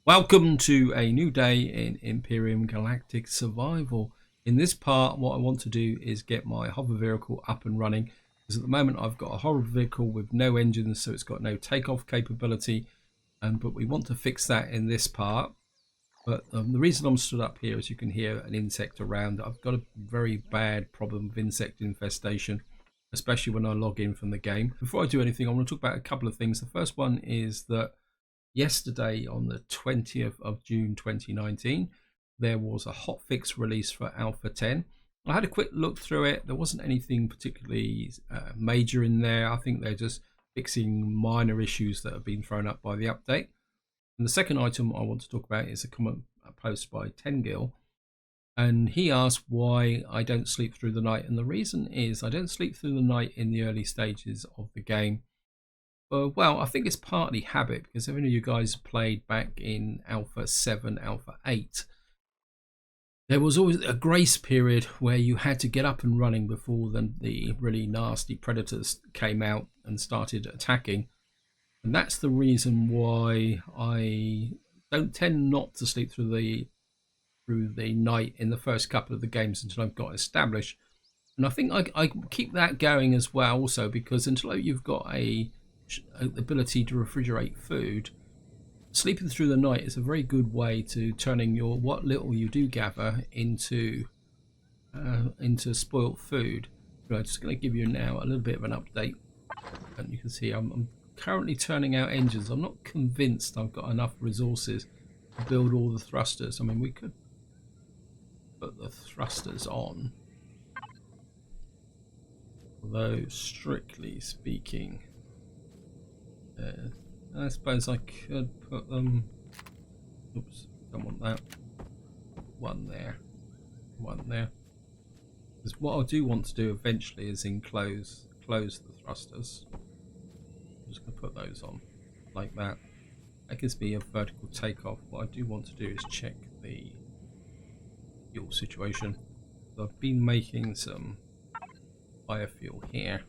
Welcome to a new day in Empyrion Galactic Survival. In this part, what I want to do is get my hover vehicle up and running, because at the moment I've got a hover vehicle with no engines, so it's got no takeoff capability, but we want to fix that in this part. But the reason I'm stood up here is you can hear an insect around. I've got a very bad problem with insect infestation, especially when I log in from the game. Before I do anything, I want to talk about a couple of things. The first one is that yesterday, on the 20th of June 2019, there was a hotfix release for Alpha 10. I had a quick look through it. There wasn't anything particularly major in there. I think they're just fixing minor issues that have been thrown up by the update. And the second item I want to talk about is a comment post by Tengil. And he asked why I don't sleep through the night. And the reason is I don't sleep through the night in the early stages of the game. Well, I think it's partly habit, because if any of you guys played back in Alpha 7, Alpha 8, there was always a grace period where you had to get up and running before the really nasty predators came out and started attacking. And that's the reason why I don't tend not to sleep through the night in the first couple of the games until I've got established. And I think I keep that going as well also, because until you've got the ability to refrigerate food, sleeping through the night is a very good way to turning what little you do gather into spoiled food. So I'm just going to give you now a little bit of an update, and you can see I'm currently turning out engines. I'm not convinced I've got enough resources to build all the thrusters. I mean, we could put the thrusters on, although strictly speaking, I suppose I could put them. Oops, don't want that. One there, one there. Because what I do want to do eventually is close the thrusters. I'm just going to put those on like that. That gives me a vertical takeoff. What I do want to do is check the fuel situation. So I've been making some biofuel here.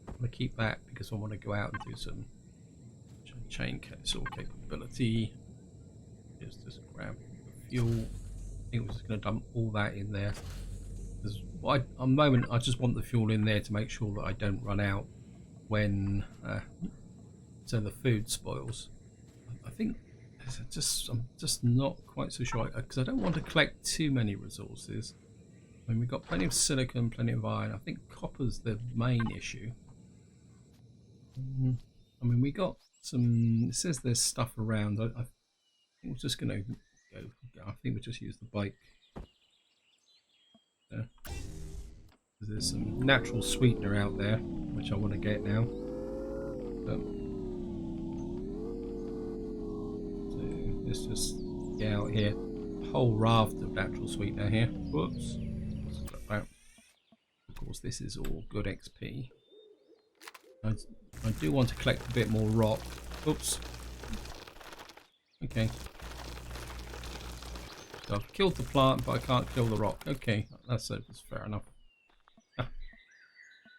I'm going to keep that because I want to go out and do some chain castle capability. Just grab the fuel. I think we're just going to dump all that in there. Because at the moment I just want the fuel in there to make sure that I don't run out when so the food spoils. I think I'm just not quite so sure, because I don't want to collect too many resources. I mean, we've got plenty of silicon, plenty of iron. I think copper's the main issue. I mean, we got some. It says there's stuff around. I think we're just going to go. I think we just use the bike. There's some natural sweetener out there, which I want to get now. So let's just get out here. A whole raft of natural sweetener here. Whoops. Of course, this is all good XP. I do want to collect a bit more rock. Oops. Okay. So I've killed the plant, but I can't kill the rock. Okay, that's fair enough. Ah.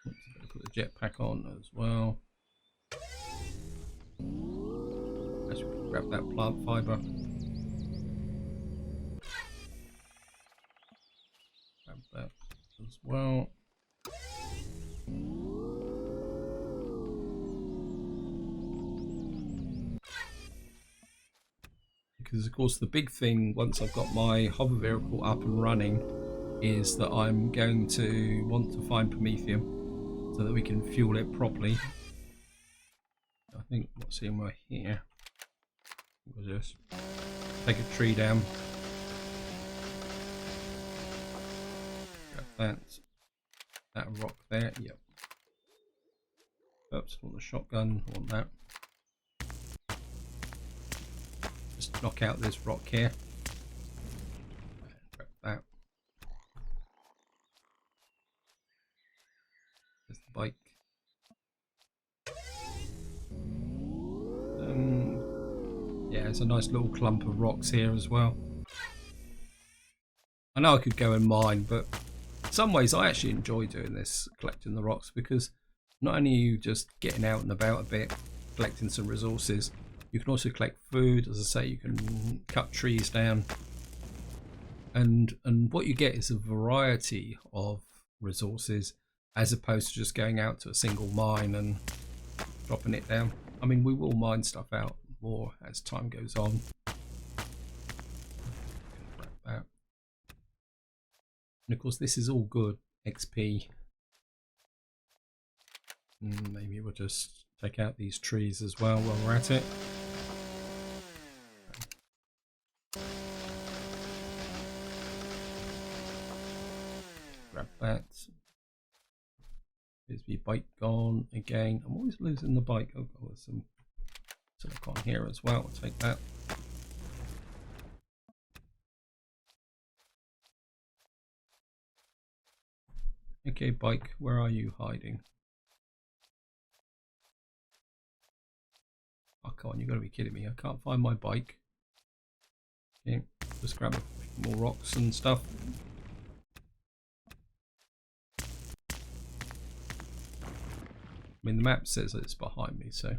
Oops, I'm going to put the jetpack on as well. I should grab that plant fiber. Grab that as well. Because of course the big thing once I've got my hover vehicle up and running is that I'm going to want to find promethium so that we can fuel it properly. I think what's in my here, we'll just take a tree down, grab that rock there. Yep. Oops, I want the shotgun, I want that. Knock out this rock here. Grab that. There's the bike. Yeah, it's a nice little clump of rocks here as well. I know I could go and mine, but in some ways I actually enjoy doing this, collecting the rocks, because not only are you just getting out and about a bit, collecting some resources, You can also collect food. As I say, you can cut trees down, and what you get is a variety of resources, as opposed to just going out to a single mine and dropping it down. I mean, we will mine stuff out more as time goes on. And of course, this is all good XP. Maybe we'll just take out these trees as well while we're at it. Grab that. Here's the bike gone again. I'm always losing the bike. Oh, there's some silicon here as well. I'll take that. Okay, bike, where are you hiding? Oh, come on, you've got to be kidding me. I can't find my bike. Okay, just grab more rocks and stuff. I mean, the map says that it's behind me, so.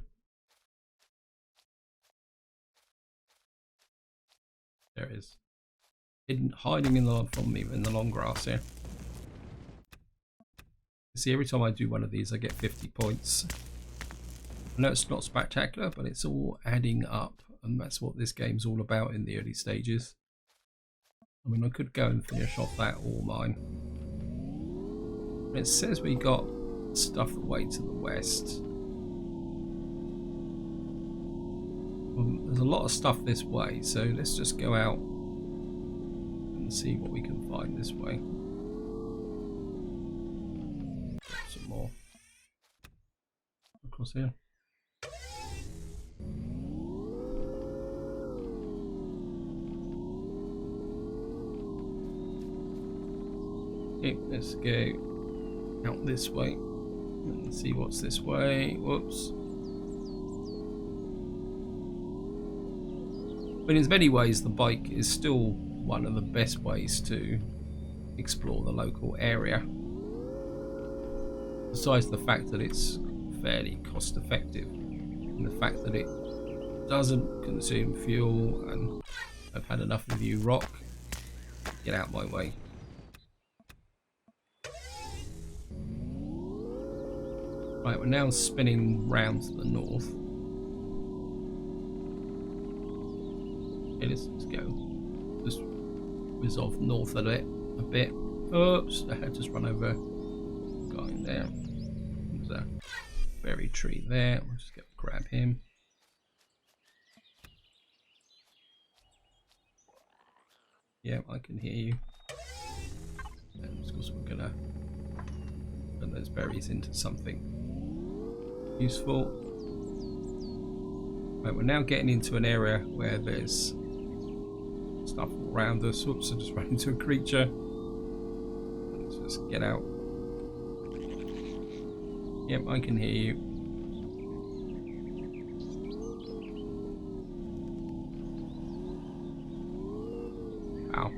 There it is. Hiding from me in the long grass here. See, every time I do one of these, I get 50 points. I know it's not spectacular, but it's all adding up, and that's what this game's all about in the early stages. I mean, I could go and finish off that ore mine. It says we got stuff away to the west. Well, there's a lot of stuff this way, so let's just go out and see what we can find this way. Some more across here. Okay, let's go out this way and see what's this way. Whoops. But in many ways, the bike is still one of the best ways to explore the local area. Besides the fact that it's fairly cost effective, and the fact that it doesn't consume fuel, and I've had enough of you, rock. Get out my way. Right, we're now spinning round to the north. Okay, let's go. Just resolve north of it a bit. Oops, I had just run over a guy in there. There's a berry tree there. We'll just go grab him. Yeah, I can hear you. And of course we're gonna turn those berries into something useful. Right, we're now getting into an area where there's stuff around us. Whoops, I just ran into a creature. Let's just get out. Yep, I can hear you. Ow.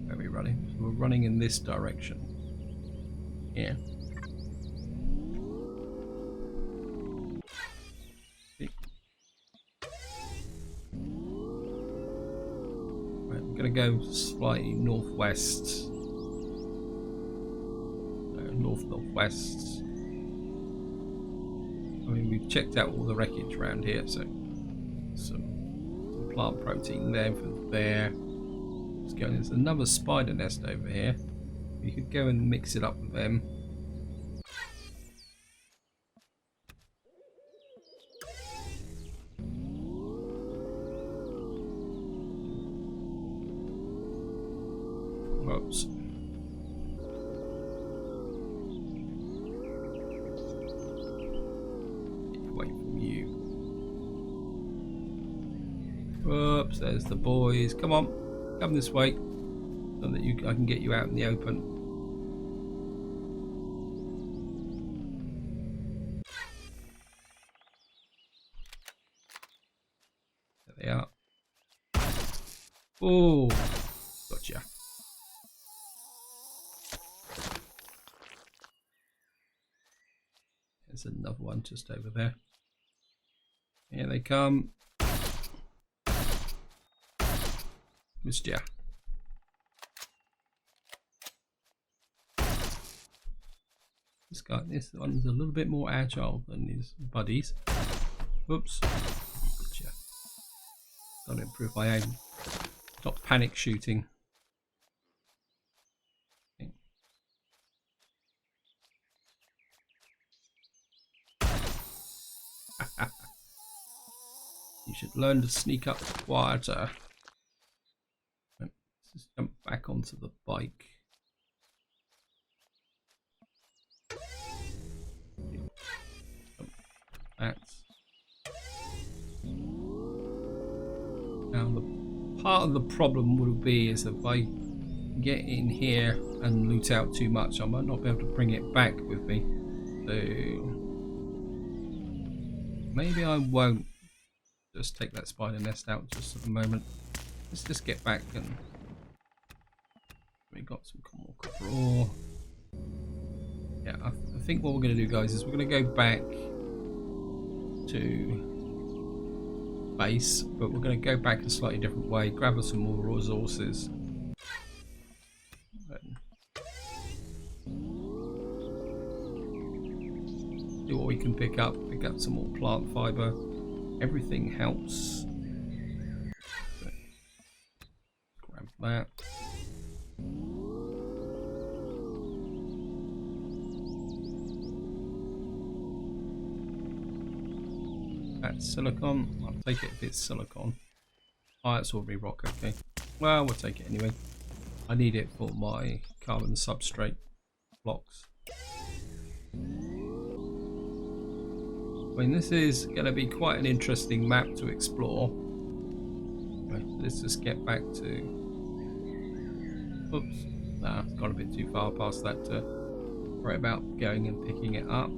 Where are we running? So we're running in this direction. Yeah. Okay. Right, we're gonna go slightly northwest. Northwest. I mean, we've checked out all the wreckage around here, so some plant protein there for there. Let's go. There's another spider nest over here. You could go and mix it up with them. Whoops. Away from you. Whoops, there's the boys. Come on, come this way, so that I can get you out in the open. There they are. Oh, gotcha. There's another one. just over there. Here they come. Missed ya. This one's a little bit more agile than his buddies. Oops. Gotcha. Gotta improve my aim. Stop panic shooting. Okay. You should learn to sneak up quieter. Let's just jump back onto the bike. That's now the part of the problem will be is if I get in here and loot out too much, I might not be able to bring it back with me. So maybe I won't just take that spider nest out just at the moment. Let's just get back and we got some more copper ore. Yeah, I think what we're going to do, guys, is we're going to go back to base, but we're going to go back a slightly different way, grab us some more resources. Do what we can pick up some more plant fiber. Everything helps. Grab that. That's silicon. I'll take it if it's silicon. Oh, it's ordinary rock. Okay. Well, we'll take it anyway. I need it for my carbon substrate blocks. I mean, this is going to be quite an interesting map to explore. Right, let's just get back to... Oops. Nah, it's gone a bit too far past that to worry about going and picking it up.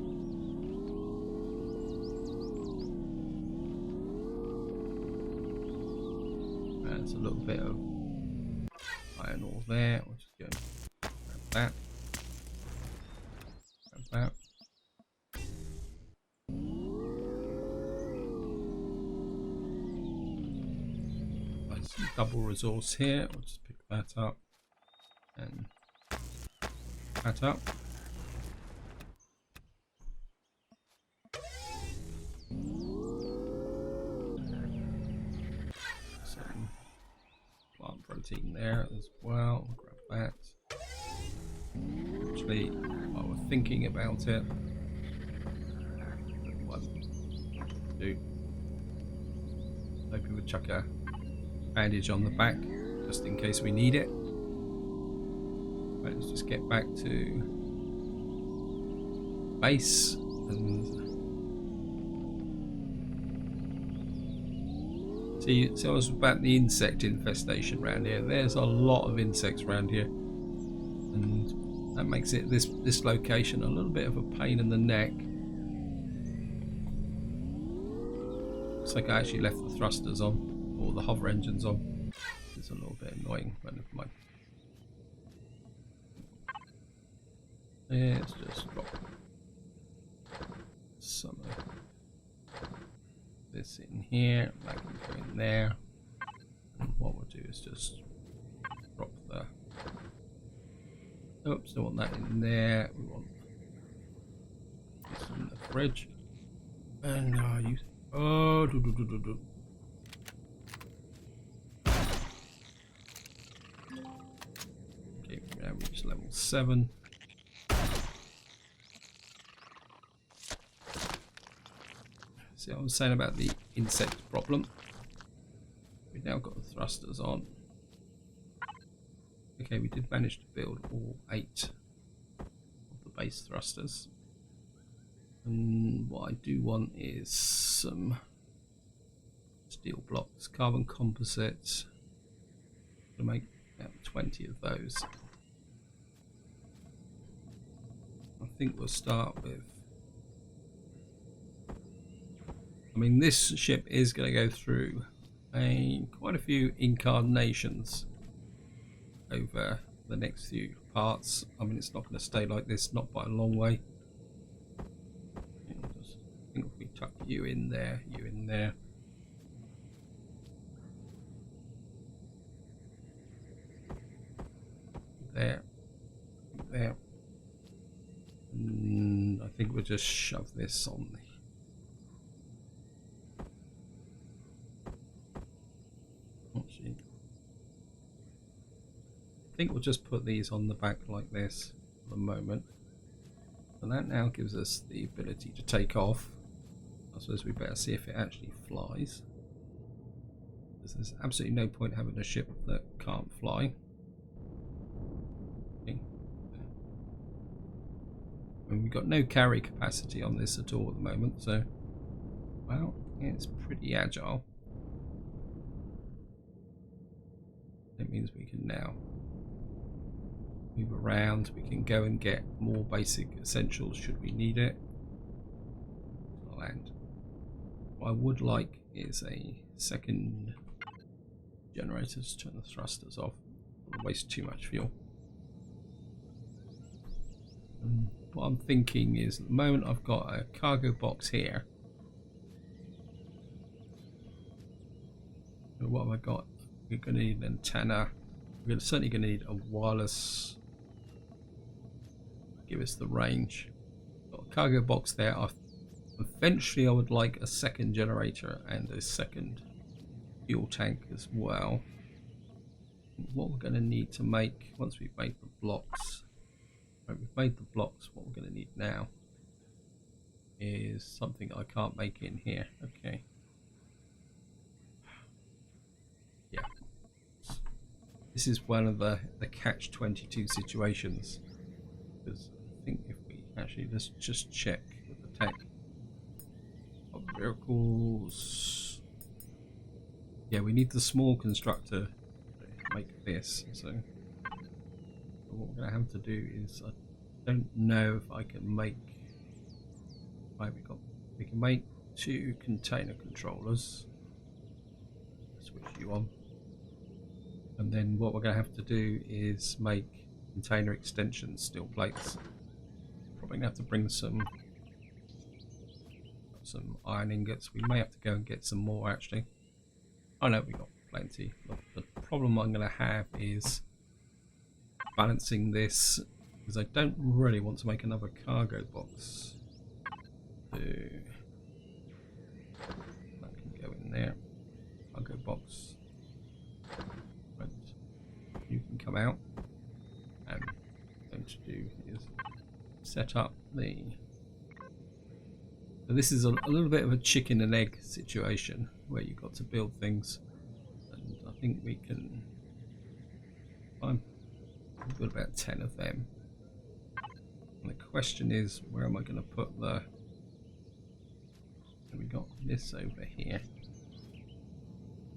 There's a little bit of iron ore there. We'll just go and grab that. Grab that. Double resource here. We'll just pick that up and that up. Some plant protein there as well. Grab that. Actually, while we're thinking about it, 1, 2. Maybe we'll chuck a bandage on the back just in case we need it. Right, let's just get back to base and see. So I was about the insect infestation around here. There's a lot of insects around here, and that makes it this location a little bit of a pain in the neck. Looks like I actually left the thrusters on. Or the hover engines on. It's a little bit annoying, but never mind. Let's just drop some of this in here. That can go in there. And what we'll do is just drop the. Oops, don't want that in there. We want this in the fridge. And use. Oh, reach level 7. See what I was saying about the insect problem. We've now got the thrusters on. Okay, we did manage to build all 8 of the base thrusters. And what I do want is some steel blocks, carbon composites. To make 20 of those. I think we'll start with. I mean, this ship is going to go through quite a few incarnations over the next few parts. I mean, it's not going to stay like this, not by a long way. Just You in there, you in there. There. There. I think we'll just shove this on the... Actually, I think we'll just put these on the back like this for the moment. And that now gives us the ability to take off. I suppose we better see if it actually flies. Because there's absolutely no point having a ship that can't fly. Okay. And we've got no carry capacity on this at all at the moment, so well, it's pretty agile. That means we can now move around, we can go and get more basic essentials should we need it. Land. What I would like is a second generator to turn the thrusters off. Don't waste too much fuel. What I'm thinking is at the moment I've got a cargo box here. So what have I got? We're going to need an antenna. We're certainly going to need a wireless. Give us the range. Got a cargo box there. Eventually I would like a second generator and a second fuel tank as well. What we're going to need to make once we've made the blocks. Right, we've made the blocks. What we're going to need now is something I can't make in here. Okay. Yeah. This is one of the catch-22 situations. Because I think if we actually let's just check with the tech of vehicles. Yeah, we need the small constructor to make this. So what we're going to have to do is I don't know if I can make. Right, we can make 2 container controllers. Switch you on, and then what we're going to have to do is make container extensions, steel plates. Probably going to have to bring some iron ingots. We may have to go and get some more actually. Oh no, we got plenty. Look, the problem I'm going to have is balancing this, because I don't really want to make another cargo box. That can go in there. Cargo box. Right. You can come out. And what I'm going to do is set up the... So this is a little bit of a chicken and egg situation where you've got to build things, and I think we can... I've got about 10 of them. And the question is, where am I going to put the... And we got this over here.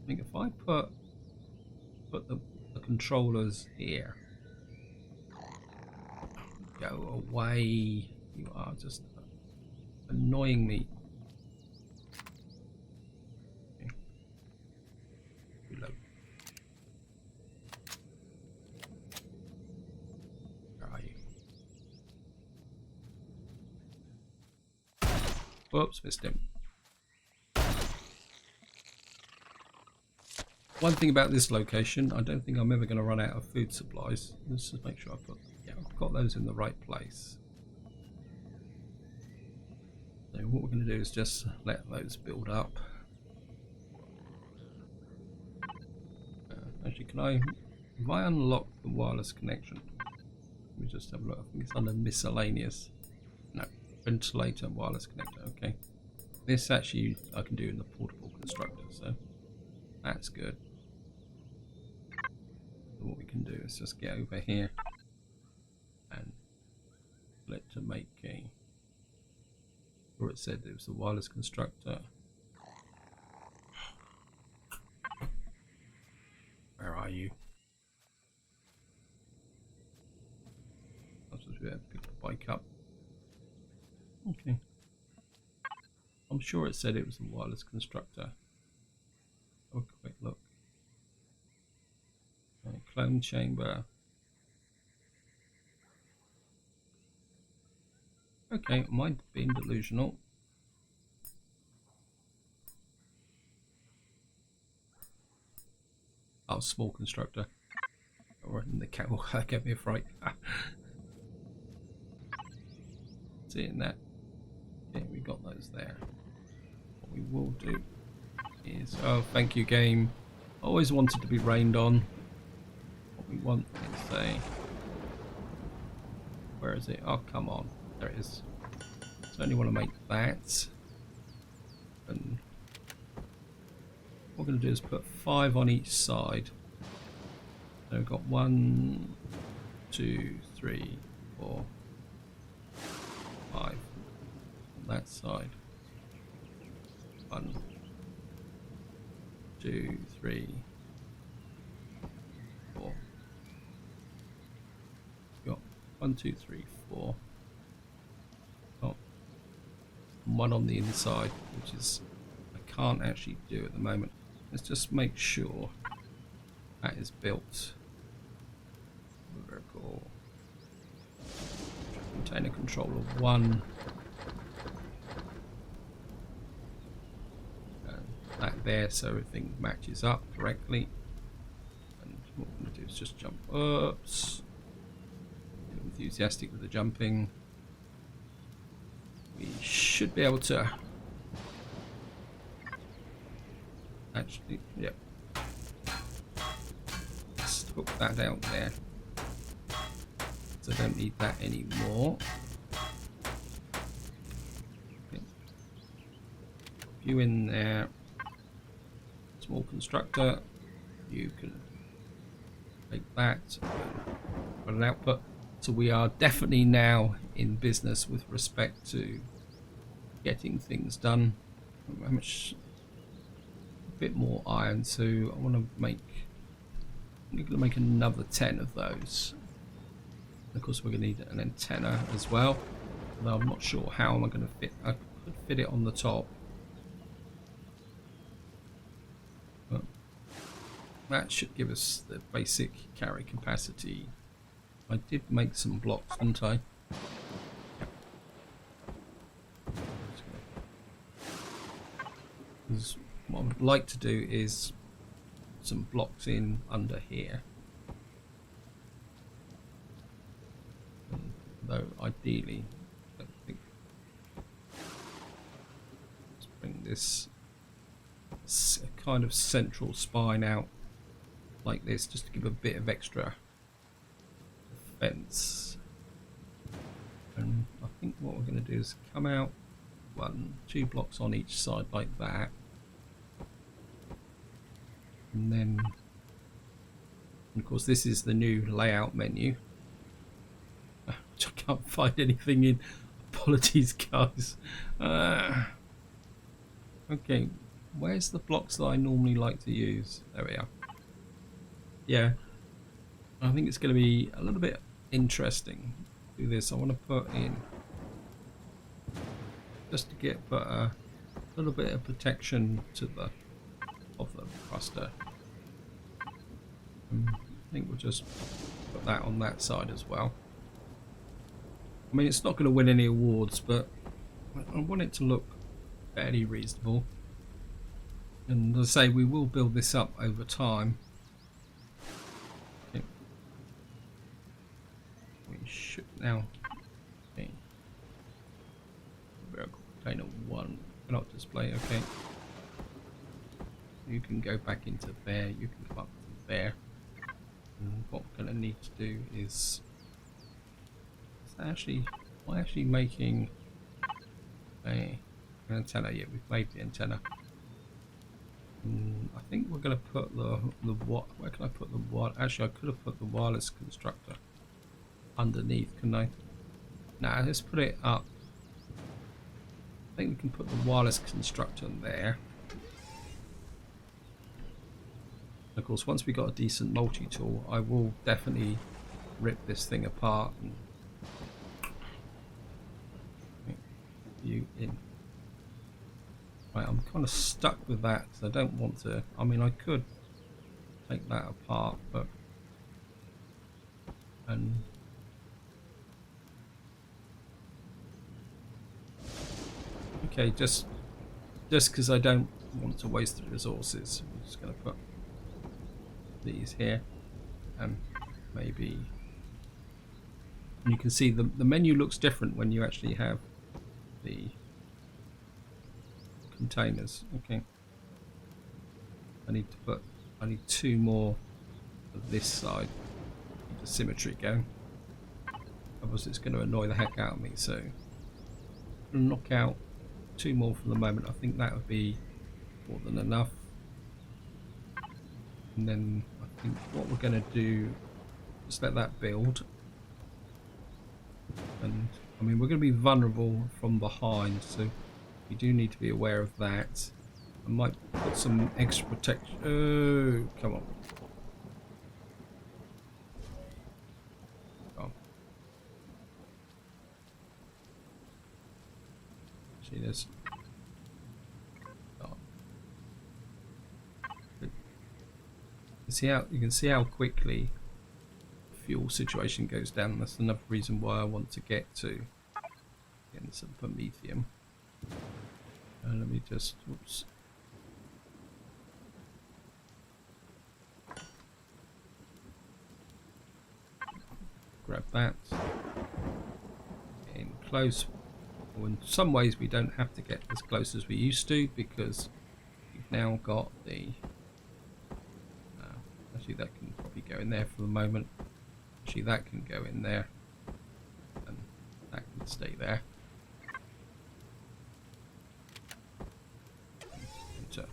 I think if I put the controllers here. Go away. You are just annoying me. Okay. Reload. Where are you? Whoops, missed him. One thing about this location, I don't think I'm ever going to run out of food supplies. Let's just make sure I've got those in the right place. So what we're going to do is just let those build up. Actually, if I unlock the wireless connection, let me just have a look. I think it's under miscellaneous. No, ventilator, wireless connector. Okay, this actually I can do in the portable constructor, so that's good. So what we can do is just get over here and let to make a... Or it said it was a wireless constructor. Where are you? I was supposed to be able to pick the bike up. Okay. I'm sure it said it was a wireless constructor. Have a quick look. Clone chamber. Okay, might have been delusional. a small constructor. Or in the cattle, that gave me a fright. Seeing that. Yeah, we got those there. What we will do is, oh, thank you, game. Always wanted to be rained on. What we want is a, where is it? Oh, come on, there it is. So I only want to make that, and what we're going to do is put 5 on each side. So we've got 1, 2, 3, 4, 5 on that side. 1, 2, 3, 4. Got 1, 2, 3, 4. Got 1 on the inside, which is I can't actually do at the moment. Let's just make sure that is built. Vertical container controller 1. That there, so everything matches up correctly. And what we're going to do is just jump ups. Enthusiastic with the jumping. We should be able to actually, yep. Just hook that out there. So I don't need that anymore. Okay. You in there. Small constructor, you can make that put an output. So we are definitely now in business with respect to getting things done. How much? A bit more iron, so I want to make, I'm going to make another 10 of those. Of course we're going to need an antenna as well, but I'm not sure how I'm going to fit. I could fit it on the top. That should give us the basic carry capacity. I did make some blocks, didn't I? What I would like to do is some blocks in under here. Though ideally, I think let's bring this kind of central spine out like this, just to give a bit of extra defense. And I think what we're going to do is come out 1, 2 blocks on each side like that, and then, and of course this is the new layout menu, which I can't find anything in. Apologies guys. Okay, where's the blocks that I normally like to use? There we are. Yeah, I think it's going to be a little bit interesting to do this. I want to put in, just to get a little bit of protection to the of the thruster. I think we'll just put that on that side as well. I mean, it's not going to win any awards, but I want it to look fairly reasonable. And as I say, we will build this up over time. Okay. We should now. Okay. Vertical container 1 cannot display. Okay. You can go back into there. You can come up to there. And what we're going to need to do is actually, am I actually making an antenna? Yeah, we've made the antenna. I think we're going to put the what? Where can I put the what? Actually, I could have put the wireless constructor underneath, couldn't I? Nah, let's put it up. I think we can put the wireless constructor there. Of course, once we got a decent multi-tool, I will definitely rip this thing apart and you in. Right, I'm kind of stuck with that because I don't want to. I mean, I could take that apart, but okay, just because I don't want to waste the resources, I'm just going to put these here, and maybe you can see the menu looks different when you actually have the containers. Okay, I need 2 more of this side. Keep the symmetry going. Otherwise it's going to annoy the heck out of me, so I'm going to knock out 2 more for the moment. I think that would be more than enough. And then I think what we're going to do, just let that build. And I mean, we're going to be vulnerable from behind, so you do need to be aware of that. I might put some extra protection. Oh, come on. Oh. See this? Oh. You can see how quickly fuel situation goes down. That's another reason why I want to get to getting some promethium. Let me just, whoops. Grab that. In close. Well, in some ways we don't have to get as close as we used to, because we've now got the actually that can probably go in there for the moment. Actually that can go in there, and that can stay there. So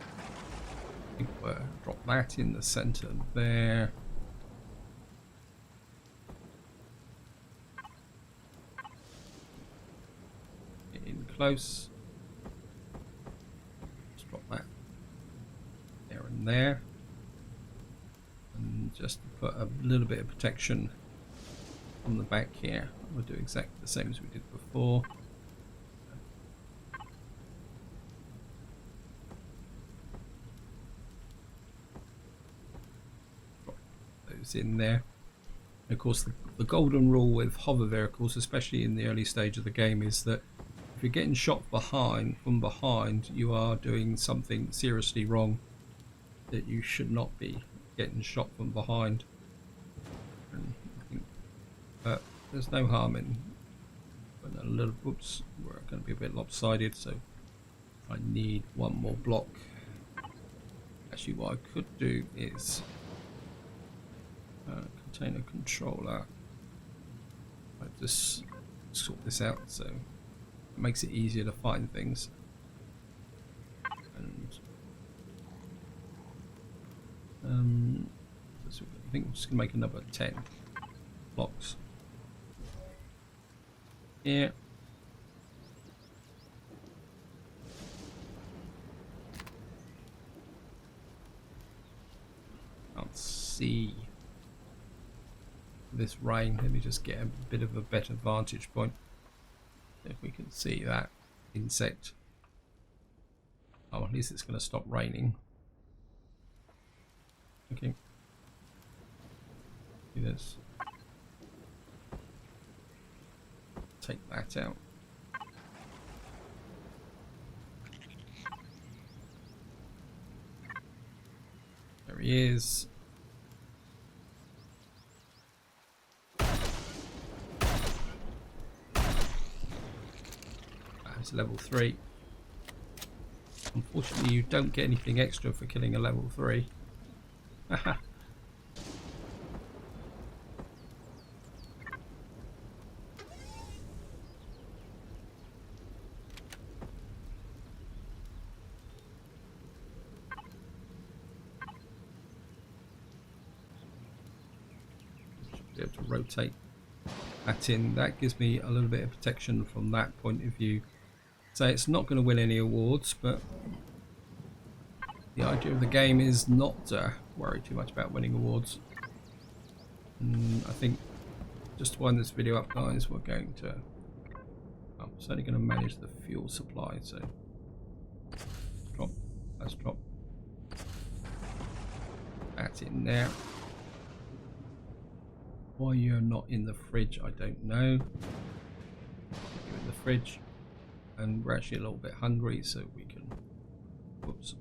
I think we'll drop that in the center there. Get in close. Just drop that there and there. And just to put a little bit of protection on the back here. We'll do exactly the same as we did before. Drop those in there. And of course, the golden rule with hover vehicles, especially in the early stage of the game, is that if you're getting shot from behind, you are doing something seriously wrong that you should not be getting shot from behind. And I think, there's no harm in putting a little. Oops, we're going to be a bit lopsided, so I need 1 more block. Actually, what I could do is container controller. I just sort this out so it makes it easier to find things. And I think I'm just going to make another 10 blocks here. Can't see this rain. Let me just get a bit of a better vantage point. If we can see that insect. Oh, at least it's going to stop raining. Okay. Do this. Take that out. There he is. That's level 3. Unfortunately, you don't get anything extra for killing a level 3. Haha. Be able to rotate that in. That gives me a little bit of protection from that point of view. So it's not going to win any awards, but the idea of the game is not to worry too much about winning awards. I think just to wind this video up, guys, we're going to, I'm certainly going to manage the fuel supply, so drop, let's drop that in there. Why you're not in the fridge, I don't know. You're in the fridge, and we're actually a little bit hungry, so we can, whoops,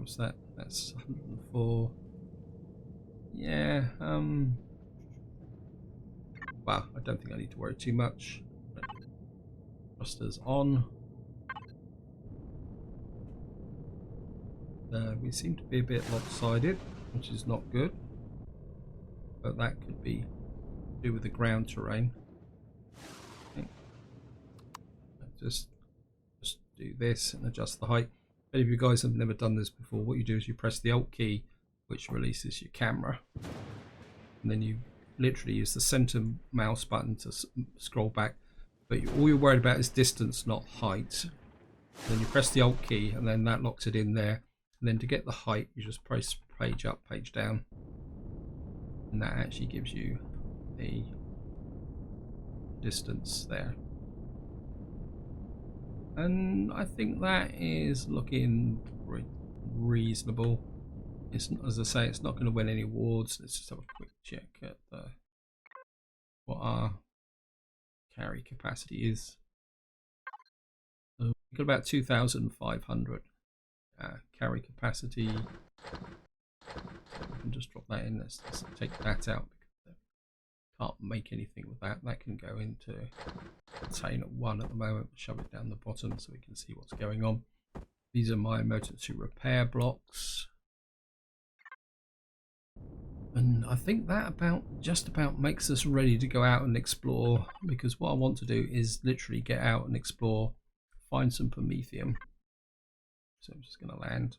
was that? That's 104. Yeah, well, I don't think I need to worry too much. Thrusters on. We seem to be a bit lopsided, which is not good. But that could be to do with the ground terrain. Okay. Just do this and adjust the height. If any of you guys have never done this before, what you do is you press the Alt key, which releases your camera, and then you literally use the center mouse button to scroll back. But all you're worried about is distance, not height. Then you press the Alt key, and then that locks it in there. And then to get the height, you just press page up, page down, and that actually gives you the distance there. And I think that is looking reasonable. It's, as I say, it's not going to win any awards. Let's just have a quick check at what our carry capacity is. So we've got about 2,500 carry capacity. So we can just drop that in. Let's take that out because I can't make anything with that. That can go into container 1 at the moment. Shove it down the bottom so we can see what's going on. These are my emergency repair blocks. And I think that just about makes us ready to go out and explore, because what I want to do is literally get out and explore, find some promethium. So I'm just going to land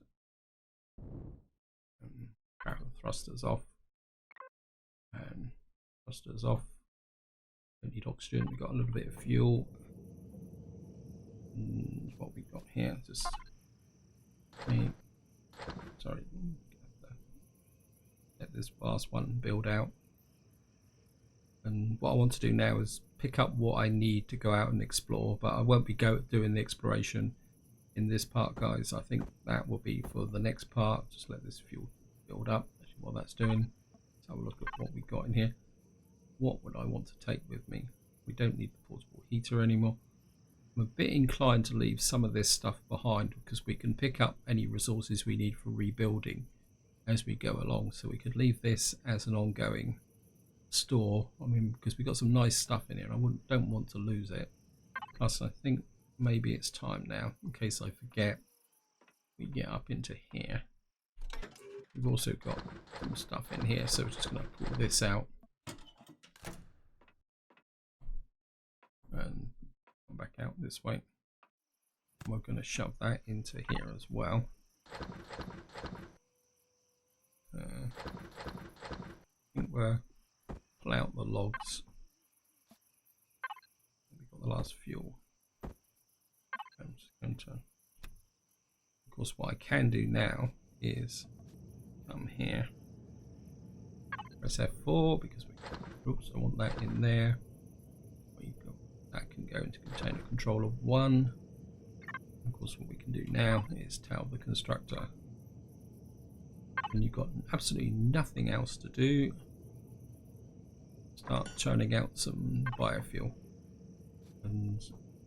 and power the thrusters off, and thrusters off. Don't need oxygen. We've got a little bit of fuel. And what we got here, just sorry, let this last one build out. And what I want to do now is pick up what I need to go out and explore, but I won't be doing the exploration in this part, guys. I think that will be for the next part. Just let this fuel build up. Actually, while that's doing, let's have a look at what we got in here. What would I want to take with me? We don't need the portable heater anymore. I'm a bit inclined to leave some of this stuff behind because we can pick up any resources we need for rebuilding as we go along. So we could leave this as an ongoing store. I mean, because we've got some nice stuff in here. I don't want to lose it. Plus, I think maybe it's time now, in case I forget, we get up into here. We've also got some stuff in here, so we're just going to pull this out and come back out this way. We're going to shove that into here as well. I think we'll pull out the logs. We've got the last fuel. I'm just going to, of course, what I can do now is come here, press F4 because oops, I want that in there. That can go into container controller 1. Of course, what we can do now is tell the constructor, and you've got absolutely nothing else to do, start churning out some biofuel. And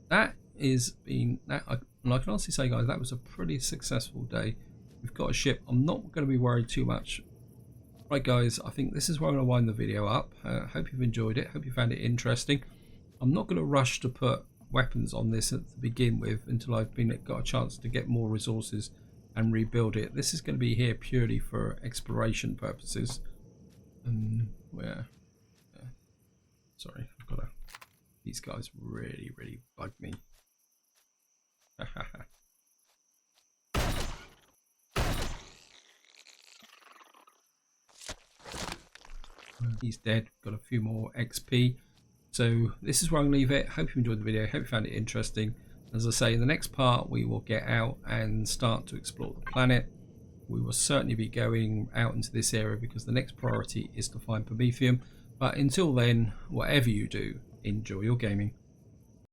that is and I can honestly say, guys, that was a pretty successful day. We've got a ship. I'm not going to be worried too much. Right, guys, I think this is where I'm going to wind the video up. Hope you've enjoyed it. Hope you found it interesting. I'm not going to rush to put weapons on this to begin with until I've got a chance to get more resources and rebuild it. This is going to be here purely for exploration purposes. Sorry, I've got these guys really bug me. He's dead. Got a few more XP. So this is where I'm going to leave it. Hope you enjoyed the video. Hope you found it interesting. As I say, in the next part we will get out and start to explore the planet. We will certainly be going out into this area because the next priority is to find promethium. But until then, whatever you do, enjoy your gaming.